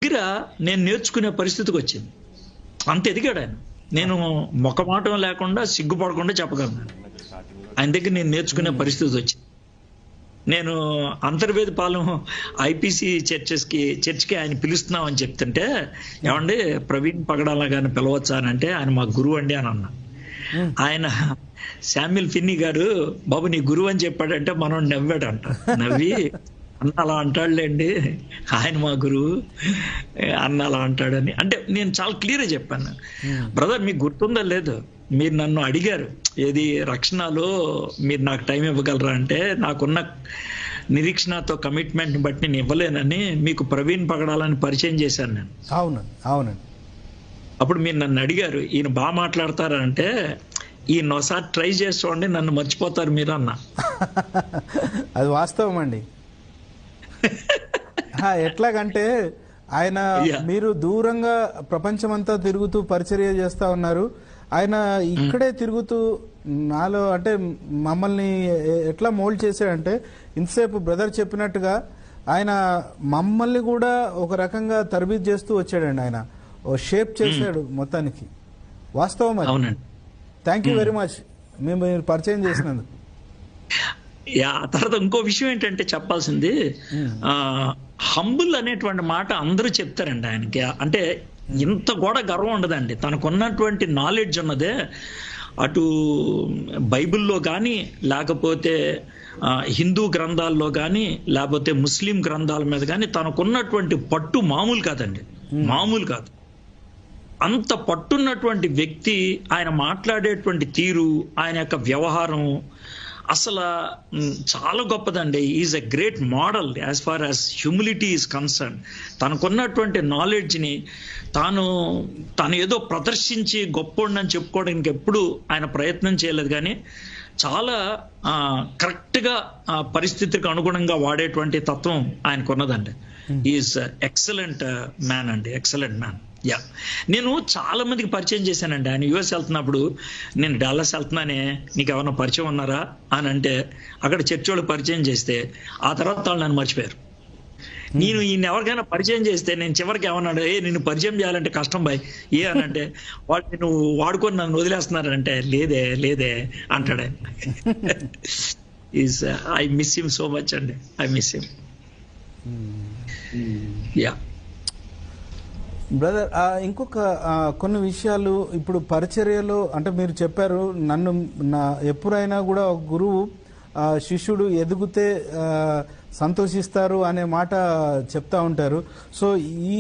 దగ్గర నేను నేర్చుకునే పరిస్థితికి వచ్చింది. అంత ఎదిగాడు ఆయన. నేను మొఖమాటం లేకుండా సిగ్గుపడకుండా చెప్పగలను. ఆయన దగ్గర నేను నేర్చుకునే పరిస్థితి వచ్చింది. నేను అంతర్వేదిపాలెం ఐపీసీ చర్చ్కి ఆయన పిలుస్తున్నామని చెప్తుంటే, ఏమండి ప్రవీణ్ పగడాల గారిని పిలవచ్చా అని అంటే, ఆయన మా గురువు అండి అని అన్నా. ఆయన శామ్యుల్ ఫిన్నీ గారు, బాబు నీ గురువు అని చెప్పాడంటే మనం నవ్వాడంట. నవ్వి అన్న అలా అంటాడులేండి, ఆయన మా గురువు, అన్న అలా అంటాడని. అంటే నేను చాలా క్లియర్గా చెప్పాను. బ్రదర్ మీకు గుర్తుందా లేదు, మీరు నన్ను అడిగారు ఏది రక్షణలో మీరు నాకు టైం ఇవ్వగలరా అంటే, నాకున్న నిరీక్షణతో కమిట్మెంట్ని బట్టి నేను ఇవ్వలేనని మీకు ప్రవీణ్ పగడాలని పరిచయం చేశాను నేను. అవునండి. అప్పుడు మీరు నన్ను అడిగారు ఈయన బాగా మాట్లాడతారంటే, ఈయన ఒకసారి ట్రై చేసి చూడండి నన్ను మర్చిపోతారు మీరు అన్న. అది వాస్తవం అండి. ఎట్లాగంటే ఆయన మీరు దూరంగా ప్రపంచమంతా తిరుగుతూ పరిచర్య చేస్తా ఉన్నారు, ఆయన ఇక్కడే తిరుగుతూ నాలో అంటే మమ్మల్ని ఎట్లా మోల్డ్ చేశాడంటే, ఇంతసేపు బ్రదర్ చెప్పినట్టుగా ఆయన మమ్మల్ని కూడా ఒక రకంగా తరబీదు చేస్తూ వచ్చాడండి. ఆయన ఓ షేప్ చేశాడు మొత్తానికి. వాస్తవం అది. థ్యాంక్ యూ వెరీ మచ్ మీరు పరిచయం చేసినందుకు. తర్వాత ఇంకో విషయం ఏంటంటే చెప్పాల్సింది, హంబుల్ అనేటువంటి మాట అందరూ చెప్తారండి ఆయనకి. అంటే ఇంత కూడా గర్వం ఉండదండి, తనకున్నటువంటి నాలెడ్జ్ ఉన్నదే అటు బైబిల్లో కానీ, లేకపోతే హిందూ గ్రంథాల్లో కానీ, లేకపోతే ముస్లిం గ్రంథాల మీద కానీ తనకున్నటువంటి పట్టు మామూలు కాదండి, మామూలు కాదు. అంత పట్టున్నటువంటి వ్యక్తి, ఆయన మాట్లాడేటువంటి తీరు, ఆయన యొక్క వ్యవహారం అసలు చాలా గొప్పదండి. Is a great model as far as humility is concern. తనకున్నటువంటి నాలెడ్జ్ని తాను ఏదో ప్రదర్శించి గొప్పోడిని చెప్పుకోవడానికి ఎప్పుడు ఆయన ప్రయత్నం చేయలేదు, కానీ చాలా కరెక్ట్గా పరిస్థితికి అనుగుణంగా వాడేటువంటి తత్వం ఆయనకున్నదండి. ఈజ్ ఎక్సలెంట్ మ్యాన్ అండి, ఎక్సలెంట్ మ్యాన్. నేను చాలా మందికి పరిచయం చేశానండి. ఆయన యుఎస్ వెళ్తున్నప్పుడు, నేను డాలస్ వెళ్తున్నానే నీకు ఎవరన్నా పరిచయం ఉన్నారా అని అంటే, అక్కడ చర్చ్ వాళ్ళు పరిచయం చేస్తే ఆ తర్వాత వాళ్ళు నన్ను మర్చిపోయారు. నేను ఈయన ఎవరికైనా పరిచయం చేస్తే నేను చివరికి ఏమన్నాడు, నిన్ను పరిచయం చేయాలంటే కష్టం బాయ్ అని అంటే, వాళ్ళు నువ్వు వాడుకొని నన్ను వదిలేస్తున్నారంటే, లేదే అంటాడు. I miss him so much అండి, ఐ మిస్ హిమ్. బ్రదర్ ఇంకొక కొన్ని విషయాలు ఇప్పుడు పరిచర్యలో అంటే మీరు చెప్పారు, నన్ను ఎప్పుడైనా కూడా ఒక గురువు శిష్యుడు ఎదిగితే సంతోషిస్తారు అనే మాట చెప్తా ఉంటారు. సో ఈ